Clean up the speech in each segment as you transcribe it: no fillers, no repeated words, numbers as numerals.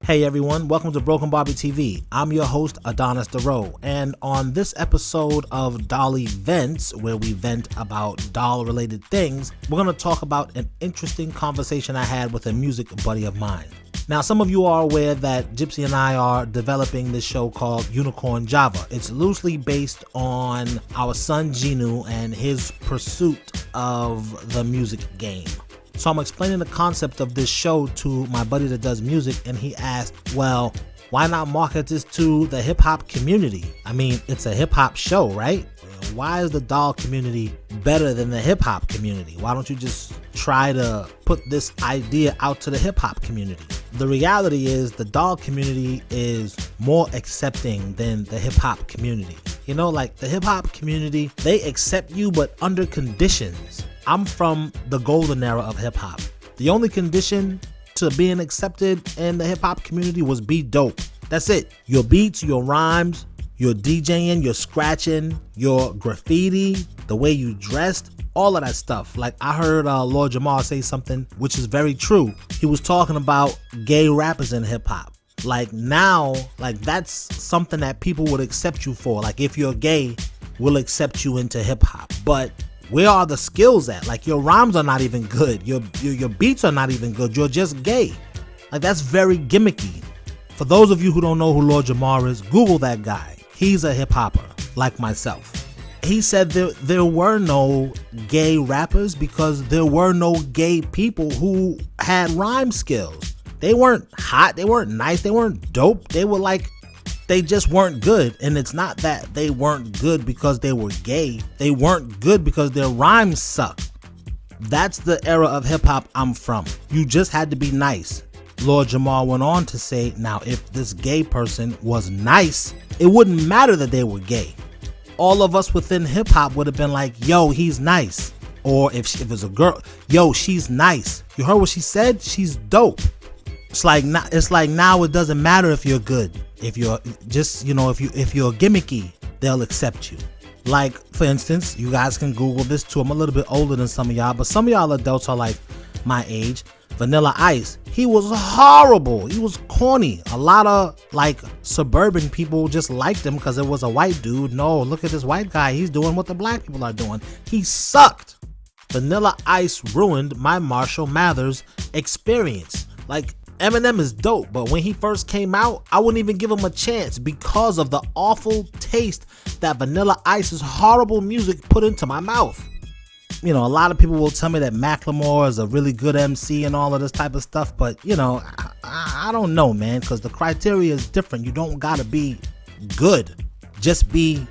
Hey everyone, welcome to Broken Barbie TV. I'm your host, Adonis Dareau, and on this episode of Dolly Vents, where we vent about doll-related things, we're going to talk about an interesting conversation I had with a music buddy of mine. Now, some of you are aware that Gypsy and I are developing this show called Unicorn Java. It's loosely based on our son Genu and his pursuit of the music game. So I'm explaining the concept of this show to my buddy that does music, and he asked, well, why not market this to the hip-hop community? I mean, it's a hip-hop show, right? Why is the doll community better than the hip-hop community? Why don't you just try to put this idea out to the hip-hop community? The reality is the doll community is more accepting than the hip-hop community. You know, like the hip-hop community, they accept you, but under conditions. I'm from the golden era of hip-hop. The only condition to being accepted in the hip-hop community was be dope. That's it. Your beats, your rhymes, your DJing, your scratching, your graffiti, the way you dressed, all of that stuff. Like I heard Lord Jamar say something which is very true. He was talking about gay rappers in hip-hop. Like now, like that's something that people would accept you for. Like if you're gay, we'll accept you into hip-hop. But where are the skills at? Like your rhymes are not even good. Your beats are not even good. You're just gay. Like that's very gimmicky. For those of you who don't know who Lord Jamar is, Google that guy. He's a hip hopper like myself. He said there were no gay rappers because there were no gay people who had rhyme skills. They weren't hot. They weren't nice. They weren't dope. They were like, they just weren't good. And it's not that they weren't good because they were gay. They weren't good because their rhymes suck. That's the era of hip hop I'm from. You just had to be nice. Lord Jamar went on to say, now if this gay person was nice, it wouldn't matter that they were gay. All of us within hip hop would have been like, yo, he's nice. Or if it was a girl, yo, she's nice. You heard what she said? She's dope. It's like now it doesn't matter if you're good. If you're just, if you're gimmicky, they'll accept you. Like, for instance, you guys can Google this too. I'm a little bit older than some of y'all, but some of y'all adults are like my age. Vanilla Ice, he was horrible. He was corny. A lot of like suburban people just liked him because it was a white dude. No, look at this white guy. He's doing what the black people are doing. He sucked. Vanilla Ice ruined my Marshall Mathers experience. Like, Eminem is dope, but when he first came out, I wouldn't even give him a chance because of the awful taste that Vanilla Ice's horrible music put into my mouth. You know, a lot of people will tell me that Macklemore is a really good MC and all of this type of stuff, but I don't know, man, because the criteria is different. You don't gotta be good, just be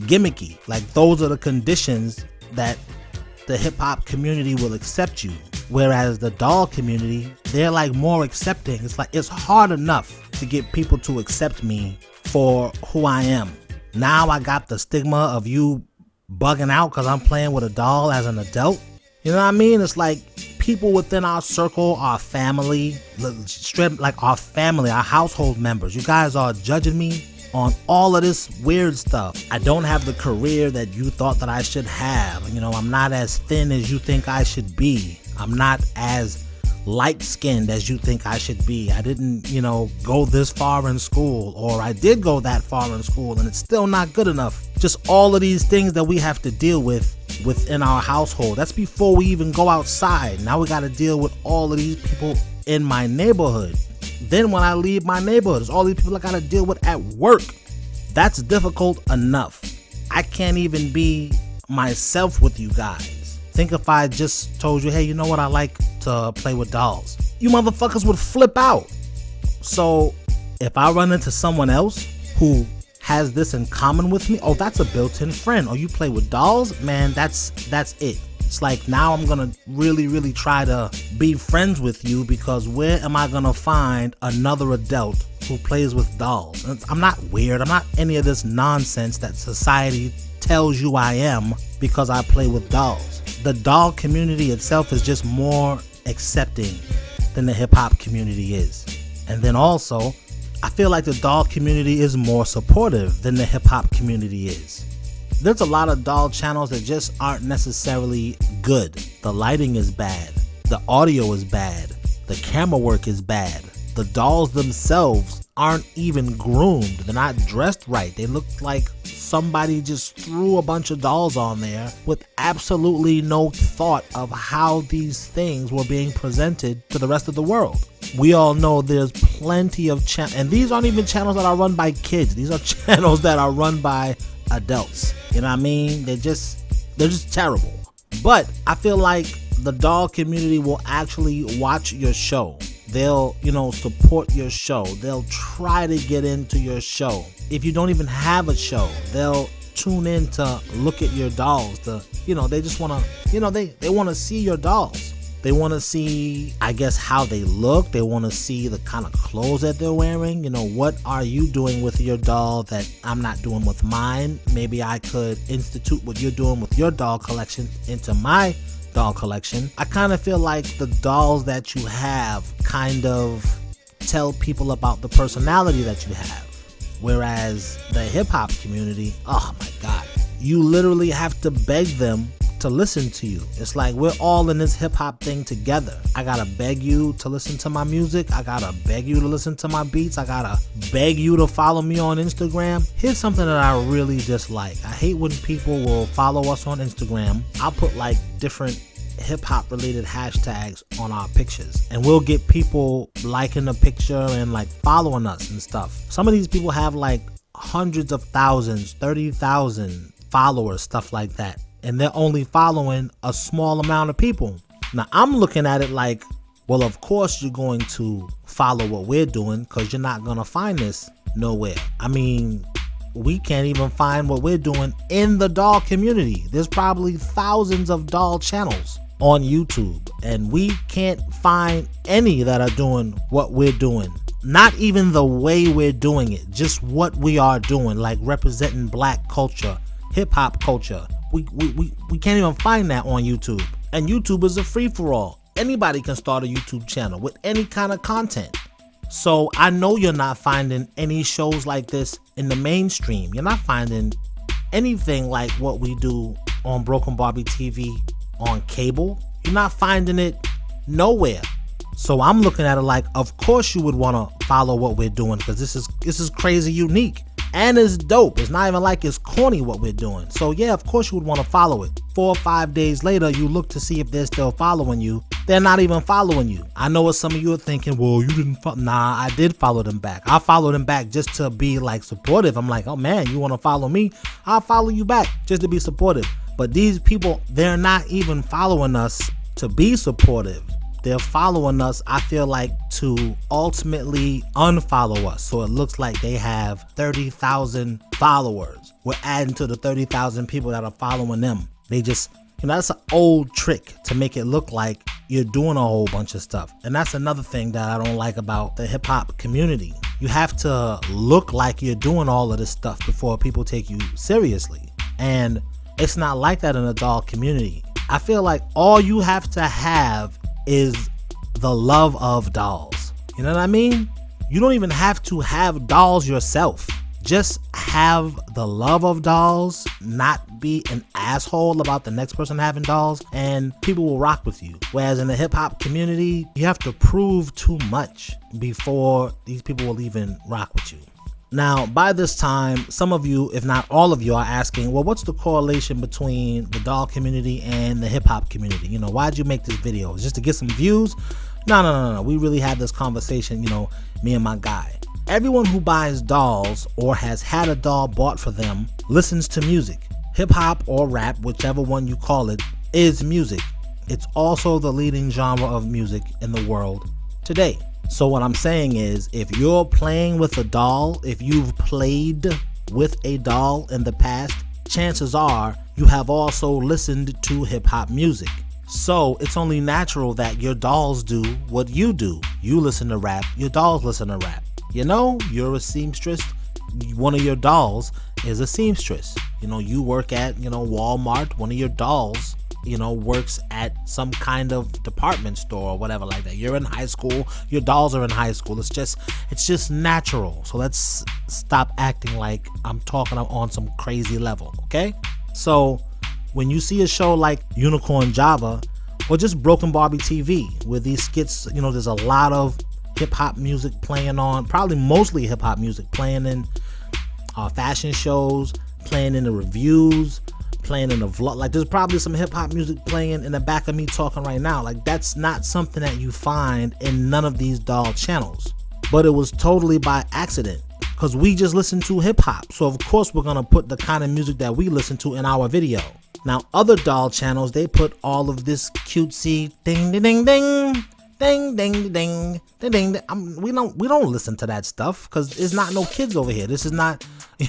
gimmicky. Like those are the conditions that the hip hop community will accept you. Whereas the doll community, they're like more accepting. It's like, it's hard enough to get people to accept me for who I am. Now I got the stigma of you bugging out because I'm playing with a doll as an adult. You know what I mean? It's like people within our circle, our family, like our family, our household members. You guys are judging me on all of this weird stuff. I don't have the career that you thought that I should have. I'm not as thin as you think I should be. I'm not as light-skinned as you think I should be. I didn't, go this far in school, or I did go that far in school and it's still not good enough. Just all of these things that we have to deal with within our household. That's before we even go outside. Now we got to deal with all of these people in my neighborhood. Then when I leave my neighborhood, there's all these people I got to deal with at work. That's difficult enough. I can't even be myself with you guys. Think if I just told you, hey, you know what? I like to play with dolls. You motherfuckers would flip out. So if I run into someone else who has this in common with me, oh, that's a built-in friend. Oh, you play with dolls? Man, that's it. It's like now I'm going to really, really try to be friends with you because where am I going to find another adult who plays with dolls? I'm not weird. I'm not any of this nonsense that society tells you I am because I play with dolls. The doll community itself is just more accepting than the hip hop community is. And then also, I feel like the doll community is more supportive than the hip hop community is. There's a lot of doll channels that just aren't necessarily good. The lighting is bad. The audio is bad. The camera work is bad. the dolls themselves aren't even groomed. They're not dressed right. They look like somebody just threw a bunch of dolls on there with absolutely no thought of how these things were being presented to the rest of the world. We all know there's plenty of channels, and these aren't even channels that are run by kids. These are channels that are run by adults. You know what I mean? They're just terrible. But I feel like the doll community will actually watch your show. They'll, support your show. They'll try to get into your show. If you don't even have a show, they'll tune in to look at your dolls. They just want to, they want to see your dolls. They want to see, I guess, how they look. They want to see the kind of clothes that they're wearing. What are you doing with your doll that I'm not doing with mine? Maybe I could institute what you're doing with your doll collection into my doll collection. I kind of feel like the dolls that you have kind of tell people about the personality that you have. Whereas the hip hop community, oh my God, you literally have to beg them to listen to you. It's like we're all in this hip hop thing together. I gotta beg you to listen to my music. I gotta beg you to listen to my beats. I gotta beg you to follow me on Instagram. Here's something that I really dislike. I hate when people will follow us on Instagram. I'll put like different hip hop related hashtags on our pictures, and we'll get people liking the picture and like following us and stuff. Some of these people have like hundreds of thousands, 30,000 followers, stuff like that. And they're only following a small amount of people. Now I'm looking at it like, well, of course you're going to follow what we're doing because you're not going to find this nowhere. I mean, we can't even find what we're doing in the doll community. There's probably thousands of doll channels on YouTube, and we can't find any that are doing what we're doing. Not even the way we're doing it, just what we are doing, like representing black culture, hip hop culture. We can't even find that on YouTube. And YouTube is a free-for-all. Anybody can start a YouTube channel with any kind of content. So I know you're not finding any shows like this in the mainstream. You're not finding anything like what we do on Broken Barbie TV on cable. You're not finding it nowhere. So I'm looking at it like, of course you would want to follow what we're doing, because this is crazy unique. And it's dope. It's not even like it's corny what we're doing. So yeah, of course you would want to follow it. 4 or 5 days later, you look to see if they're still following you. They're not even following you. I know what some of you are thinking, well, you didn't Nah, I did follow them back. I followed them back just to be like supportive. I'm like, oh man, you want to follow me? I'll follow you back just to be supportive. But these people, they're not even following us to be supportive. They're following us, I feel like, to ultimately unfollow us. So it looks like they have 30,000 followers. We're adding to the 30,000 people that are following them. They just, that's an old trick to make it look like you're doing a whole bunch of stuff. And that's another thing that I don't like about the hip hop community. You have to look like you're doing all of this stuff before people take you seriously. And it's not like that in the doll community. I feel like all you have to have is the love of dolls. You know what I mean? You don't even have to have dolls yourself. Just have the love of dolls, not be an asshole about the next person having dolls, and people will rock with you. Whereas in the hip hop community, you have to prove too much before these people will even rock with you. Now, by this time, some of you, if not all of you, are asking, well, what's the correlation between the doll community and the hip hop community? Why'd you make this video? Just to get some views? No. We really had this conversation, me and my guy. Everyone who buys dolls or has had a doll bought for them listens to music. Hip hop or rap, whichever one you call it, is music. It's also the leading genre of music in the world today. So what I'm saying is, if you're playing with a doll, if you've played with a doll in the past, chances are you have also listened to hip hop music. So it's only natural that your dolls do what you do. You listen to rap, your dolls listen to rap. You're a seamstress. One of your dolls is a seamstress. You work at, Walmart. One of your dolls, works at some kind of department store or whatever like that. You're in high school. Your dolls are in high school. It's just natural. So let's stop acting like I'm talking on some crazy level, okay? So when you see a show like Unicorn Java or just Broken Barbie TV, where these skits, there's a lot of hip hop music playing on, probably mostly hip hop music playing in fashion shows, playing in the reviews, playing in the vlog. Like there's probably some hip hop music playing in the back of me talking right now. Like that's not something that you find in none of these doll channels. But it was totally by accident, because we just listen to hip hop. So of course we're gonna put the kind of music that we listen to in our video. Now other doll channels, they put all of this cutesy ding ding ding ding ding ding ding ding ding. We don't listen to that stuff because there's not no kids over here. This is not, you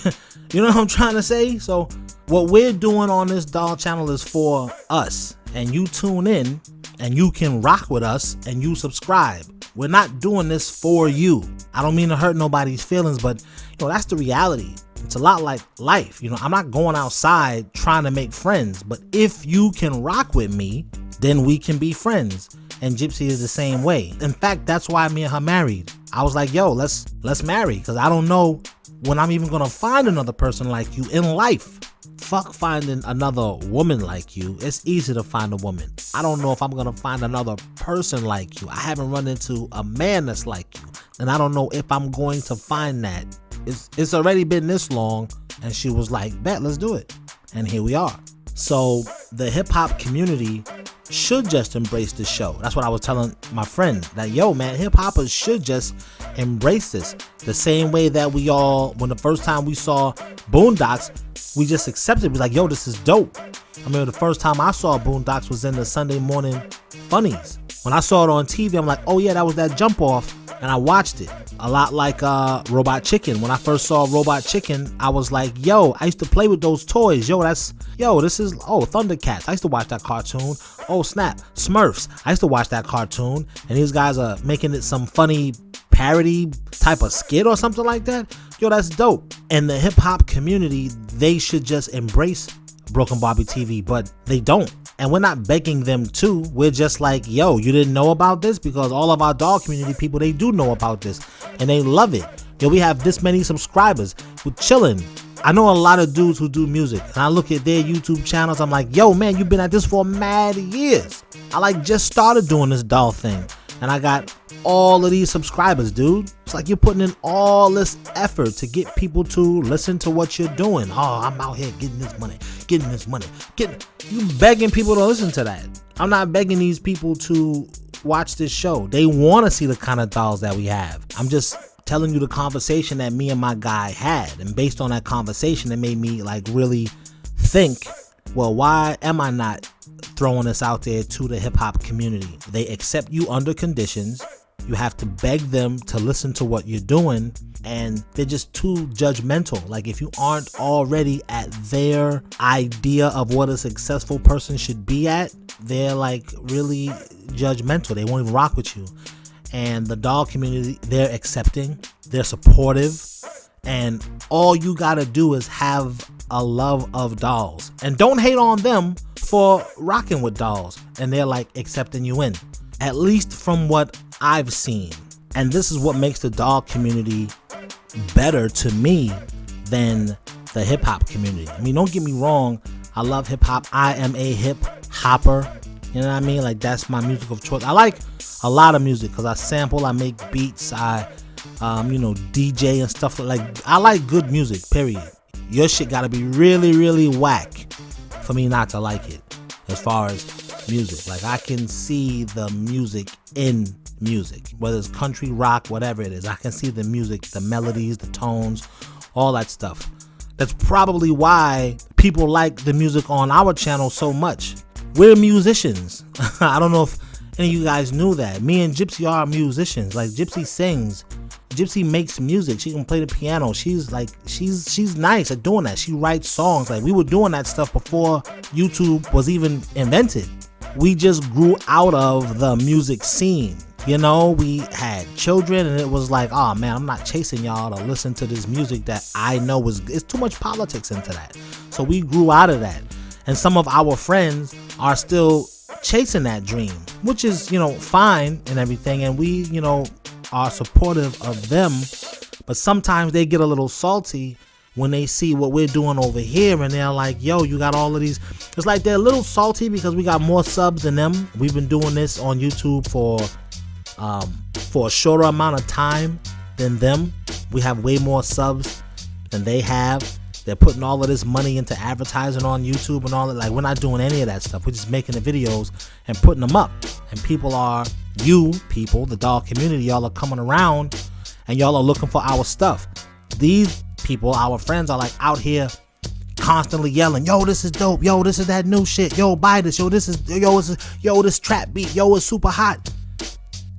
know what I'm trying to say? So what we're doing on this doll channel is for us, and you tune in and you can rock with us and you subscribe. We're not doing this for you. I don't mean to hurt nobody's feelings, but that's the reality. It's a lot like life. I'm not going outside trying to make friends, but if you can rock with me, then we can be friends. And Gypsy is the same way. In fact, that's why me and her married. I was like, yo, let's marry, because I don't know when I'm even gonna find another person like you in life. Fuck finding another woman like you. It's easy to find a woman. I don't know if I'm gonna find another person like you. I haven't run into a man that's like you, and I don't know if I'm going to find that. It's already been this long. And she was like, bet, let's do it. And here we are. So the hip hop community should just embrace this show. That's what I was telling my friend, that yo man, hip hoppers should just embrace this the same way that we all, when the first time we saw Boondocks, we just accepted. We was like, yo, this is dope. I remember the first time I saw Boondocks was in the Sunday morning funnies. When I saw it on TV, I'm like, oh yeah, that was that jump off, and I watched it. A lot like Robot Chicken. When I first saw Robot Chicken, I was like, yo, I used to play with those toys. This is Thundercats. I used to watch that cartoon. Oh snap, Smurfs. I used to watch that cartoon, and these guys are making it some funny parody type of skit or something like that. Yo, that's dope. And the hip hop community, they should just embrace Broken Barbie TV, but they don't. And we're not begging them to. We're just like, yo, you didn't know about this? Because all of our doll community people, they do know about this and they love it. Yo, we have this many subscribers. We're chilling. I know a lot of dudes who do music, and I look at their YouTube channels. I'm like, yo, man, you've been at this for mad years. I just started doing this doll thing, and I got all of these subscribers, dude. It's like you're putting in all this effort to get people to listen to what you're doing. Oh, I'm out here getting this money. You begging people to listen to that. I'm not begging these people to watch this show. They want to see the kind of dolls that we have. I'm just telling you the conversation that me and my guy had, and based on that conversation, it made me really think, well, why am I not throwing this out there to the hip hop community? They accept you under conditions. You have to beg them to listen to what you're doing, and they're just too judgmental. If you aren't already at their idea of what a successful person should be at, they're really judgmental. They won't even rock with you. And the doll community, they're accepting, they're supportive, and all you gotta do is have a love of dolls. And don't hate on them for rocking with dolls, and they're accepting you in. At least from what I've seen. And this is what makes the doll community better to me than the hip hop community. I mean, don't get me wrong, I love hip hop. I am a hip hopper. You know what I mean? That's my music of choice. I like a lot of music because I sample, I make beats, I DJ and stuff. I like good music, period. Your shit gotta be really, really whack for me not to like it. As far as music, I can see the music in music, whether it's country, rock, whatever it is. I can see the music, the melodies, the tones, all that stuff. That's probably why people like the music on our channel so much. We're musicians. I don't know if any of you guys knew that. Me and Gypsy are musicians. Gypsy sings. Gypsy makes music. She can play the piano. She's nice at doing that. She writes songs. We were doing that stuff before YouTube was even invented. We just grew out of the music scene. We had children, and it was oh man, I'm not chasing y'all to listen to this music that I know it's too much politics into that. So we grew out of that. And some of our friends are still chasing that dream, which is, fine and everything. And we, are supportive of them. But sometimes they get a little salty when they see what we're doing over here, and they're like, yo, you got all of these. It's they're a little salty because we got more subs than them. We've been doing this on YouTube for for a shorter amount of time than them. We have way more subs than they have. They're putting all of this money into advertising on YouTube and all that. Like, we're not doing any of that stuff. We're just making the videos and putting them up. And people are, the doll community, y'all are coming around and y'all are looking for our stuff. These people, our friends, are like out here constantly yelling, yo, this is dope. Yo, this is that new shit. Yo, buy this. Yo, this trap beat. Yo, it's super hot.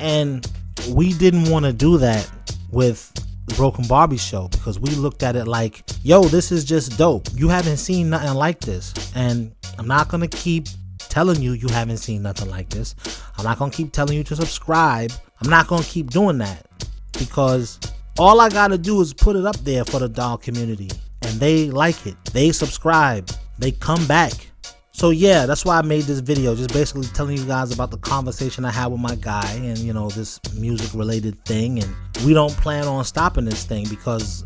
And we didn't want to do that with the Broken Barbie show, because we looked at it like, yo, this is just dope. You haven't seen nothing like this. And I'm not going to keep telling you haven't seen nothing like this. I'm not going to keep telling you to subscribe. I'm not going to keep doing that, because all I got to do is put it up there for the doll community and they like it. They subscribe. They come back. So yeah, that's why I made this video, just basically telling you guys about the conversation I had with my guy and, this music related thing. And we don't plan on stopping this thing, because,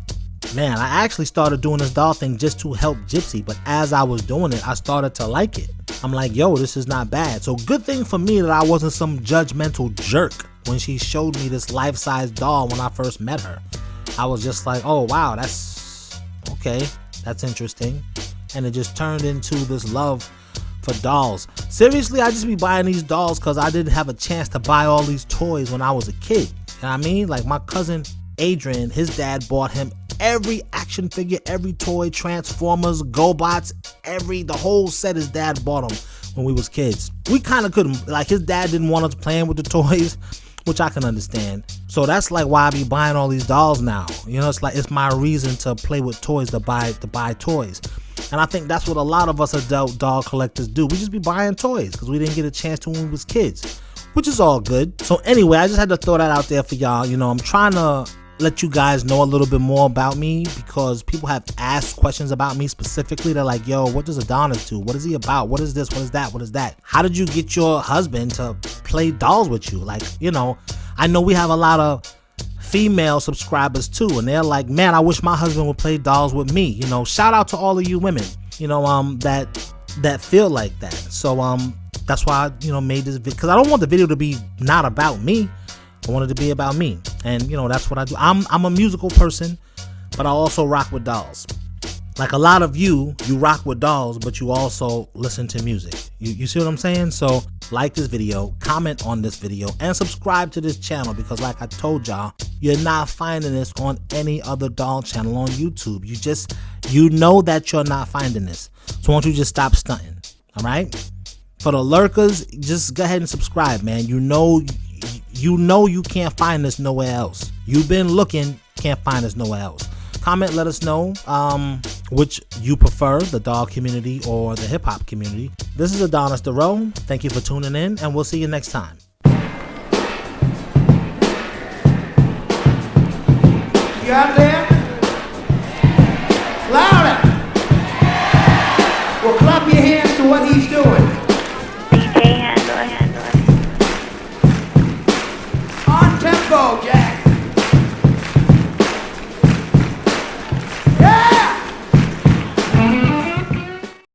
man, I actually started doing this doll thing just to help Gypsy. But as I was doing it, I started to like it. I'm like, yo, this is not bad. So good thing for me that I wasn't some judgmental jerk when she showed me this life-size doll when I first met her. I was just like, oh, wow, that's okay. That's interesting. And it just turned into this love for dolls. Seriously, I just be buying these dolls because I didn't have a chance to buy all these toys when I was a kid. You know what I mean? Like my cousin Adrian, his dad bought him every action figure, every toy, Transformers, GoBots, the whole set his dad bought him when we was kids. We kind of couldn't, like his dad didn't want us playing with the toys, which I can understand. So that's like why I be buying all these dolls now. It's like, it's my reason to play with toys, to buy toys. And I think that's what a lot of us adult doll collectors do. We just be buying toys because we didn't get a chance to when we was kids, which is all good. So anyway, I just had to throw that out there for y'all. I'm trying to let you guys know a little bit more about me, because people have asked questions about me specifically. They're like, yo, what does Adonis do? What is he about? What is this? What is that? What is that? How did you get your husband to play dolls with you? Like, I know we have a lot of female subscribers too, and they're like, man, I wish my husband would play dolls with me. Shout out to all of you women, that feel like that. So that's why I made this video, because I don't want the video to be not about me. I want it to be about me, and that's what I do. I'm a musical person, but I also rock with dolls. Like a lot of you rock with dolls, but you also listen to music. You see what I'm saying? So like this video, comment on this video, and subscribe to this channel, because like I told y'all, you're not finding this on any other doll channel on YouTube. You know that you're not finding this. So why don't you just stop stunting? All right? For the lurkers, just go ahead and subscribe, man. You know you can't find this nowhere else. You've been looking, can't find us nowhere else. Comment, let us know which you prefer, the doll community or the hip hop community. This is Adonis Dareau. Thank you for tuning in, and we'll see you next time. You out there? Louder! Well, clap your hands to what he's doing. DJ handle. On tempo, Jack.